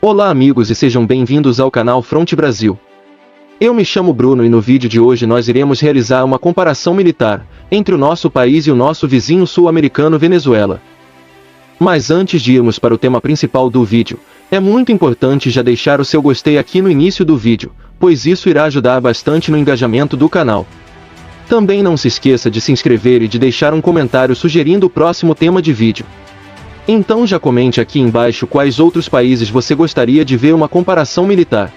Olá amigos e sejam bem-vindos ao canal Front Brasil. Eu me chamo Bruno e no vídeo de hoje nós iremos realizar uma comparação militar entre o nosso país e o nosso vizinho sul-americano Venezuela. Mas antes de irmos para o tema principal do vídeo, é muito importante já deixar o seu gostei aqui no início do vídeo, pois isso irá ajudar bastante no engajamento do canal. Também não se esqueça de se inscrever e de deixar um comentário sugerindo o próximo tema de vídeo. Então já comente aqui embaixo quais outros países você gostaria de ver uma comparação militar.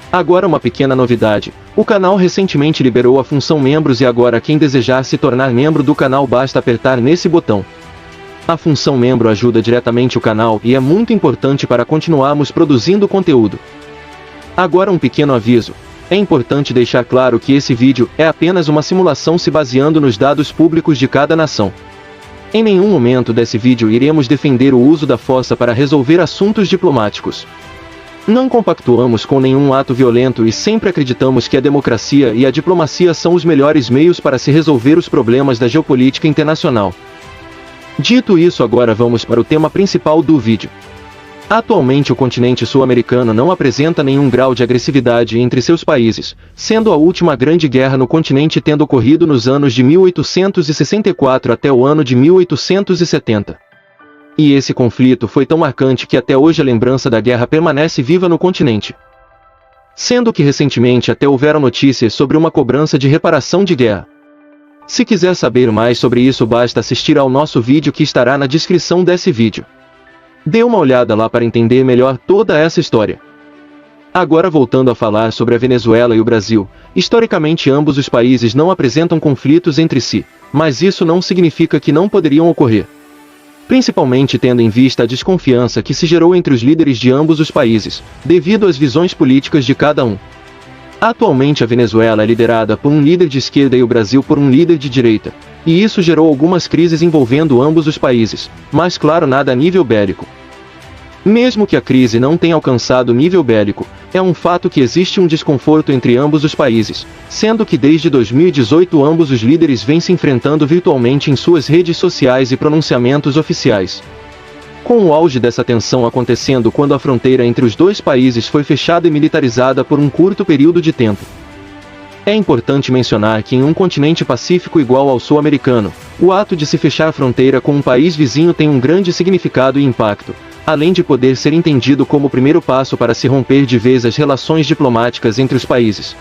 Agora uma pequena novidade, o canal recentemente liberou a função membros e agora quem desejar se tornar membro do canal basta apertar nesse botão. A função membro ajuda diretamente o canal e é muito importante para continuarmos produzindo conteúdo. Agora um pequeno aviso, é importante deixar claro que esse vídeo é apenas uma simulação se baseando nos dados públicos de cada nação. Em nenhum momento desse vídeo iremos defender o uso da força para resolver assuntos diplomáticos. Não compactuamos com nenhum ato violento e sempre acreditamos que a democracia e a diplomacia são os melhores meios para se resolver os problemas da geopolítica internacional. Dito isso, agora vamos para o tema principal do vídeo. Atualmente o continente sul-americano não apresenta nenhum grau de agressividade entre seus países, sendo a última grande guerra no continente tendo ocorrido nos anos de 1864 até o ano de 1870. E esse conflito foi tão marcante que até hoje a lembrança da guerra permanece viva no continente. Sendo que recentemente até houveram notícias sobre uma cobrança de reparação de guerra. Se quiser saber mais sobre isso basta assistir ao nosso vídeo que estará na descrição desse vídeo. Dê uma olhada lá para entender melhor toda essa história. Agora voltando a falar sobre a Venezuela e o Brasil, historicamente ambos os países não apresentam conflitos entre si, mas isso não significa que não poderiam ocorrer. Principalmente tendo em vista a desconfiança que se gerou entre os líderes de ambos os países, devido às visões políticas de cada um. Atualmente a Venezuela é liderada por um líder de esquerda e o Brasil por um líder de direita, e isso gerou algumas crises envolvendo ambos os países, mas claro nada a nível bélico. Mesmo que a crise não tenha alcançado nível bélico, é um fato que existe um desconforto entre ambos os países, sendo que desde 2018 ambos os líderes vêm se enfrentando virtualmente em suas redes sociais e pronunciamentos oficiais. Com o auge dessa tensão acontecendo quando a fronteira entre os dois países foi fechada e militarizada por um curto período de tempo. É importante mencionar que em um continente pacífico igual ao sul-americano, o ato de se fechar a fronteira com um país vizinho tem um grande significado e impacto, além de poder ser entendido como o primeiro passo para se romper de vez as relações diplomáticas entre os países.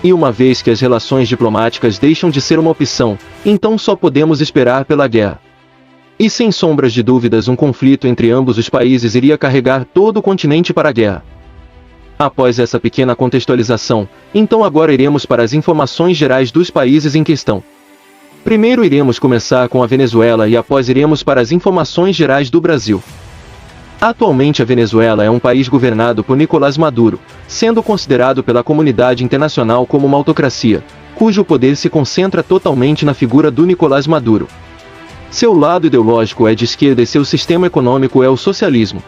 E uma vez que as relações diplomáticas deixam de ser uma opção, então só podemos esperar pela guerra. E sem sombras de dúvidas um conflito entre ambos os países iria carregar todo o continente para a guerra. Após essa pequena contextualização, então agora iremos para as informações gerais dos países em questão. Primeiro iremos começar com a Venezuela e após iremos para as informações gerais do Brasil. Atualmente a Venezuela é um país governado por Nicolás Maduro, sendo considerado pela comunidade internacional como uma autocracia, cujo poder se concentra totalmente na figura do Nicolás Maduro. Seu lado ideológico é de esquerda e seu sistema econômico é o socialismo.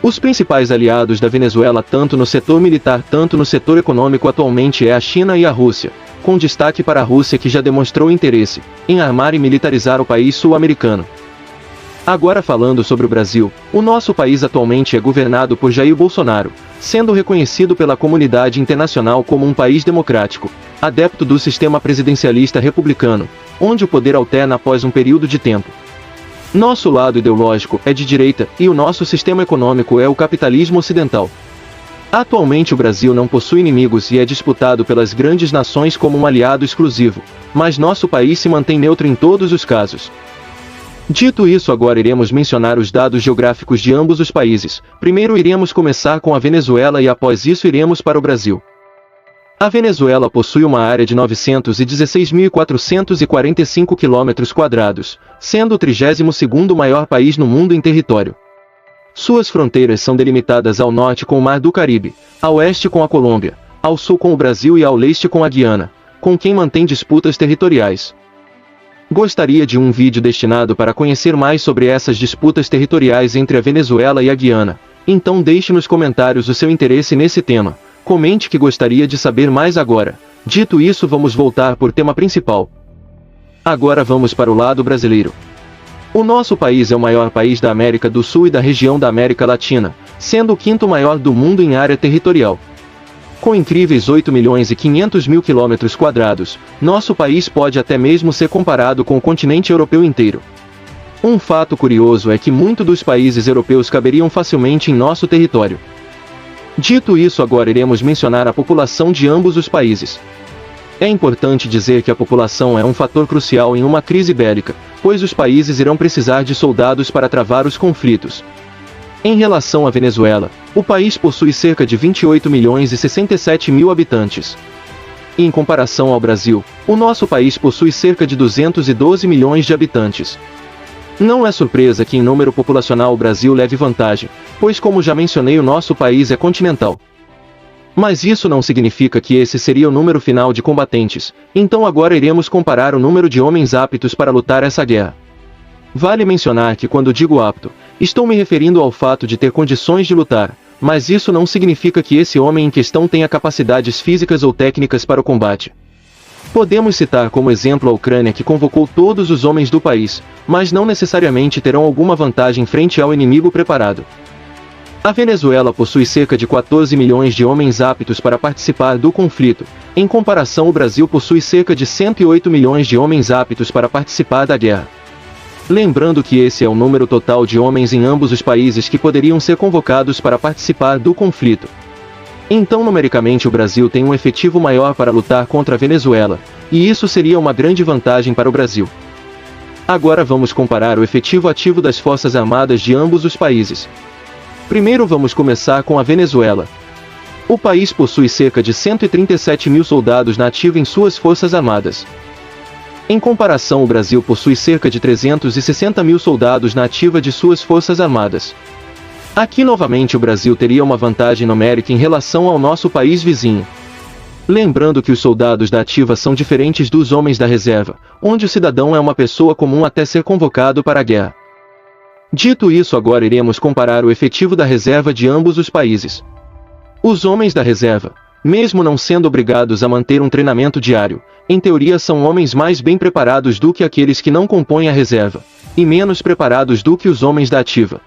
Os principais aliados da Venezuela tanto no setor militar tanto no setor econômico atualmente é a China e a Rússia, com destaque para a Rússia que já demonstrou interesse em armar e militarizar o país sul-americano. Agora falando sobre o Brasil, o nosso país atualmente é governado por Jair Bolsonaro, sendo reconhecido pela comunidade internacional como um país democrático, adepto do sistema presidencialista republicano, onde o poder alterna após um período de tempo. Nosso lado ideológico é de direita e o nosso sistema econômico é o capitalismo ocidental. Atualmente o Brasil não possui inimigos e é disputado pelas grandes nações como um aliado exclusivo, mas nosso país se mantém neutro em todos os casos. Dito isso, agora iremos mencionar os dados geográficos de ambos os países. Primeiro iremos começar com a Venezuela e após isso iremos para o Brasil. A Venezuela possui uma área de 916.445 km², sendo o 32º maior país no mundo em território. Suas fronteiras são delimitadas ao norte com o Mar do Caribe, ao oeste com a Colômbia, ao sul com o Brasil e ao leste com a Guiana, com quem mantém disputas territoriais. Gostaria de um vídeo destinado para conhecer mais sobre essas disputas territoriais entre a Venezuela e a Guiana, então deixe nos comentários o seu interesse nesse tema, comente que gostaria de saber mais agora. Dito isso, vamos voltar por tema principal. Agora vamos para o lado brasileiro. O nosso país é o maior país da América do Sul e da região da América Latina, sendo o quinto maior do mundo em área territorial. Com incríveis 8.500.000 km², nosso país pode até mesmo ser comparado com o continente europeu inteiro. Um fato curioso é que muitos dos países europeus caberiam facilmente em nosso território. Dito isso, agora iremos mencionar a população de ambos os países. É importante dizer que a população é um fator crucial em uma crise bélica, pois os países irão precisar de soldados para travar os conflitos. Em relação à Venezuela, o país possui cerca de 28.067.000 habitantes. Em comparação ao Brasil, o nosso país possui cerca de 212 milhões de habitantes. Não é surpresa que em número populacional o Brasil leve vantagem, pois como já mencionei, o nosso país é continental. Mas isso não significa que esse seria o número final de combatentes, então agora iremos comparar o número de homens aptos para lutar essa guerra. Vale mencionar que quando digo apto, estou me referindo ao fato de ter condições de lutar, mas isso não significa que esse homem em questão tenha capacidades físicas ou técnicas para o combate. Podemos citar como exemplo a Ucrânia, que convocou todos os homens do país, mas não necessariamente terão alguma vantagem frente ao inimigo preparado. A Venezuela possui cerca de 14 milhões de homens aptos para participar do conflito. Em comparação, o Brasil possui cerca de 108 milhões de homens aptos para participar da guerra. Lembrando que esse é o número total de homens em ambos os países que poderiam ser convocados para participar do conflito. Então, numericamente, o Brasil tem um efetivo maior para lutar contra a Venezuela, e isso seria uma grande vantagem para o Brasil. Agora vamos comparar o efetivo ativo das Forças Armadas de ambos os países. Primeiro vamos começar com a Venezuela. O país possui cerca de 137 mil soldados na ativa em suas Forças Armadas. Em comparação, o Brasil possui cerca de 360 mil soldados na ativa de suas Forças Armadas. Aqui novamente o Brasil teria uma vantagem numérica em relação ao nosso país vizinho. Lembrando que os soldados da ativa são diferentes dos homens da reserva, onde o cidadão é uma pessoa comum até ser convocado para a guerra. Dito isso, agora iremos comparar o efetivo da reserva de ambos os países. Os homens da reserva, mesmo não sendo obrigados a manter um treinamento diário, em teoria são homens mais bem preparados do que aqueles que não compõem a reserva, e menos preparados do que os homens da ativa.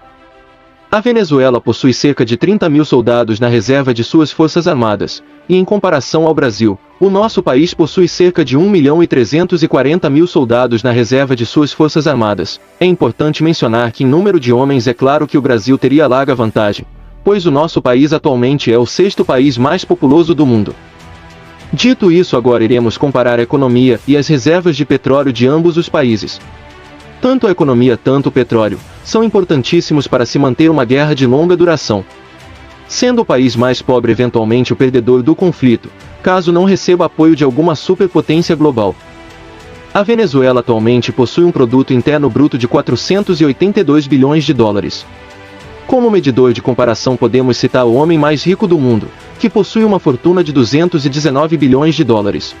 A Venezuela possui cerca de 30 mil soldados na reserva de suas Forças Armadas, e em comparação ao Brasil, o nosso país possui cerca de 1.340.000 soldados na reserva de suas Forças Armadas. É importante mencionar que em número de homens é claro que o Brasil teria larga vantagem, pois o nosso país atualmente é o sexto país mais populoso do mundo. Dito isso, agora iremos comparar a economia e as reservas de petróleo de ambos os países. Tanto a economia quanto o petróleo são importantíssimos para se manter uma guerra de longa duração. Sendo o país mais pobre eventualmente o perdedor do conflito, caso não receba apoio de alguma superpotência global. A Venezuela atualmente possui um produto interno bruto de 482 bilhões de dólares. Como medidor de comparação podemos citar o homem mais rico do mundo, que possui uma fortuna de 219 bilhões de dólares.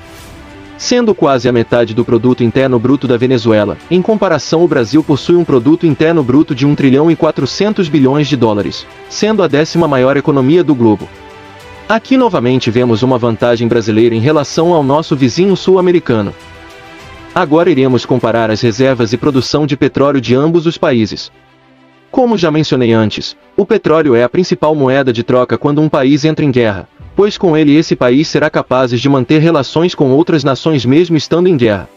Sendo quase a metade do produto interno bruto da Venezuela, em comparação o Brasil possui um produto interno bruto de 1 trilhão e 400 bilhões de dólares, sendo a 10ª maior economia do globo. Aqui novamente vemos uma vantagem brasileira em relação ao nosso vizinho sul-americano. Agora iremos comparar as reservas e produção de petróleo de ambos os países. Como já mencionei antes, o petróleo é a principal moeda de troca quando um país entra em guerra, pois com ele esse país será capaz de manter relações com outras nações mesmo estando em guerra.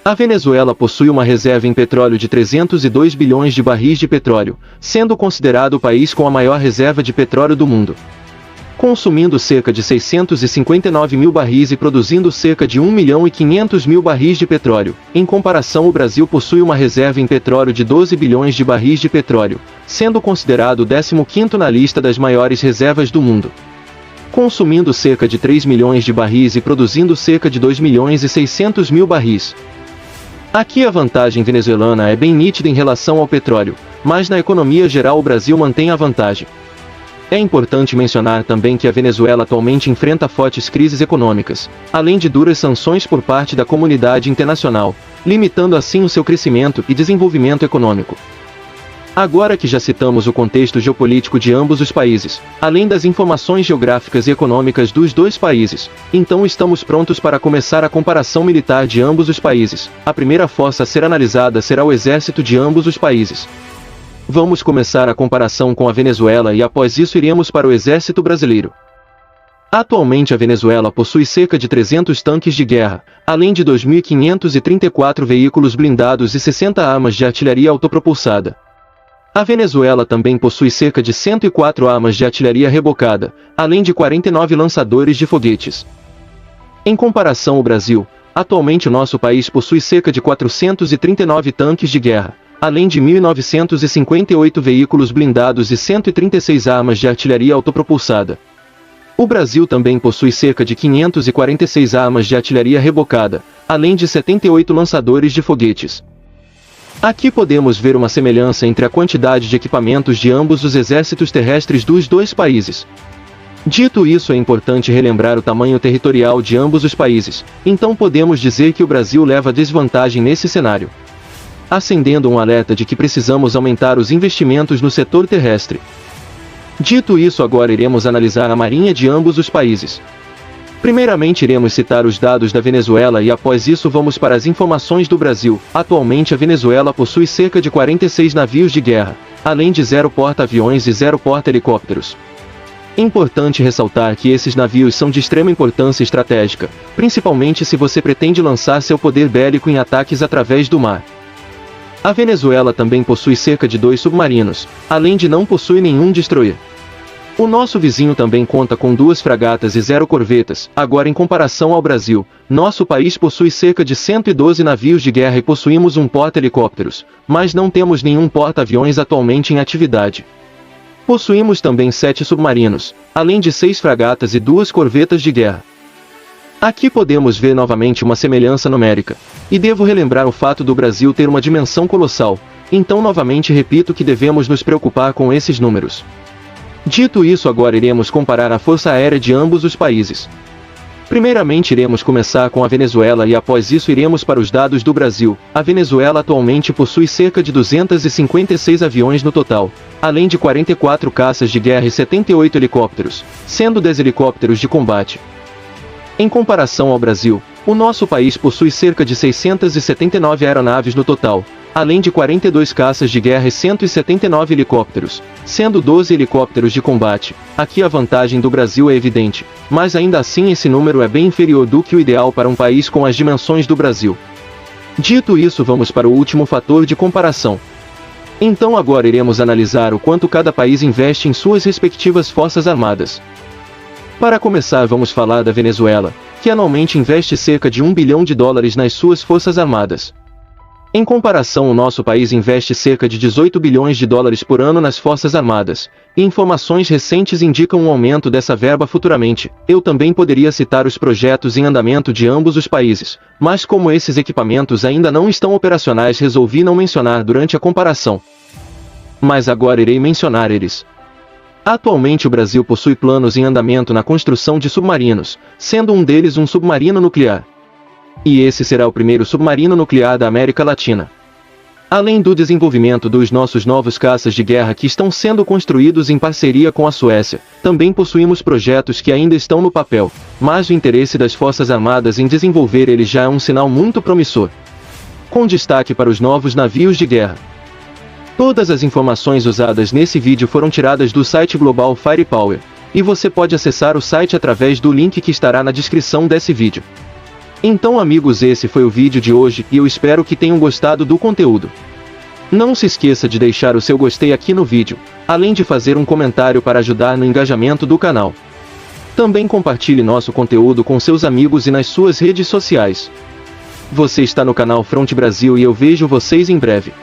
A Venezuela possui uma reserva em petróleo de 302 bilhões de barris de petróleo, sendo considerado o país com a maior reserva de petróleo do mundo. Consumindo cerca de 659 mil barris e produzindo cerca de 1.500.000 barris de petróleo. Em comparação, o Brasil possui uma reserva em petróleo de 12 bilhões de barris de petróleo, sendo considerado o 15º na lista das maiores reservas do mundo. Consumindo cerca de 3 milhões de barris e produzindo cerca de 2.600.000 barris. Aqui a vantagem venezuelana é bem nítida em relação ao petróleo, mas na economia geral o Brasil mantém a vantagem. É importante mencionar também que a Venezuela atualmente enfrenta fortes crises econômicas, além de duras sanções por parte da comunidade internacional, limitando assim o seu crescimento e desenvolvimento econômico. Agora que já citamos o contexto geopolítico de ambos os países, além das informações geográficas e econômicas dos dois países, então estamos prontos para começar a comparação militar de ambos os países. A primeira força a ser analisada será o exército de ambos os países. Vamos começar a comparação com a Venezuela e após isso iremos para o exército brasileiro. Atualmente a Venezuela possui cerca de 300 tanques de guerra, além de 2.534 veículos blindados e 60 armas de artilharia autopropulsada. A Venezuela também possui cerca de 104 armas de artilharia rebocada, além de 49 lançadores de foguetes. Em comparação ao Brasil, atualmente o nosso país possui cerca de 439 tanques de guerra, além de 1.958 veículos blindados e 136 armas de artilharia autopropulsada. O Brasil também possui cerca de 546 armas de artilharia rebocada, além de 78 lançadores de foguetes. Aqui podemos ver uma semelhança entre a quantidade de equipamentos de ambos os exércitos terrestres dos dois países. Dito isso, é importante relembrar o tamanho territorial de ambos os países, então podemos dizer que o Brasil leva desvantagem nesse cenário, acendendo um alerta de que precisamos aumentar os investimentos no setor terrestre. Dito isso, agora iremos analisar a marinha de ambos os países. Primeiramente iremos citar os dados da Venezuela e após isso vamos para as informações do Brasil. Atualmente a Venezuela possui cerca de 46 navios de guerra, além de 0 porta-aviões e 0 porta-helicópteros. Importante ressaltar que esses navios são de extrema importância estratégica, principalmente se você pretende lançar seu poder bélico em ataques através do mar. A Venezuela também possui cerca de 2 submarinos, além de não possuir nenhum destroyer. O nosso vizinho também conta com 2 fragatas e 0 corvetas. Agora, em comparação ao Brasil, nosso país possui cerca de 112 navios de guerra e possuímos um porta-helicópteros, mas não temos nenhum porta-aviões atualmente em atividade. Possuímos também 7 submarinos, além de 6 fragatas e 2 corvetas de guerra. Aqui podemos ver novamente uma semelhança numérica, e devo relembrar o fato do Brasil ter uma dimensão colossal, então novamente repito que devemos nos preocupar com esses números. Dito isso, agora iremos comparar a força aérea de ambos os países. Primeiramente iremos começar com a Venezuela e após isso iremos para os dados do Brasil. A Venezuela atualmente possui cerca de 256 aviões no total, além de 44 caças de guerra e 78 helicópteros, sendo 10 helicópteros de combate. Em comparação ao Brasil, o nosso país possui cerca de 679 aeronaves no total, além de 42 caças de guerra e 179 helicópteros, sendo 12 helicópteros de combate. Aqui a vantagem do Brasil é evidente, mas ainda assim esse número é bem inferior do que o ideal para um país com as dimensões do Brasil. Dito isso, vamos para o último fator de comparação. Então agora iremos analisar o quanto cada país investe em suas respectivas forças armadas. Para começar, vamos falar da Venezuela, que anualmente investe cerca de US$ 1 bilhão nas suas forças armadas. Em comparação, o nosso país investe cerca de US$ 18 bilhões por ano nas forças armadas, e informações recentes indicam um aumento dessa verba futuramente. Eu também poderia citar os projetos em andamento de ambos os países, mas como esses equipamentos ainda não estão operacionais, resolvi não mencionar durante a comparação. Mas agora irei mencionar eles. Atualmente o Brasil possui planos em andamento na construção de submarinos, sendo um deles um submarino nuclear. E esse será o primeiro submarino nuclear da América Latina. Além do desenvolvimento dos nossos novos caças de guerra que estão sendo construídos em parceria com a Suécia, também possuímos projetos que ainda estão no papel, mas o interesse das Forças Armadas em desenvolver eles já é um sinal muito promissor. Com destaque para os novos navios de guerra. Todas as informações usadas nesse vídeo foram tiradas do site Global Firepower, e você pode acessar o site através do link que estará na descrição desse vídeo. Então amigos, esse foi o vídeo de hoje e eu espero que tenham gostado do conteúdo. Não se esqueça de deixar o seu gostei aqui no vídeo, além de fazer um comentário para ajudar no engajamento do canal. Também compartilhe nosso conteúdo com seus amigos e nas suas redes sociais. Você está no canal Front Brasil e eu vejo vocês em breve.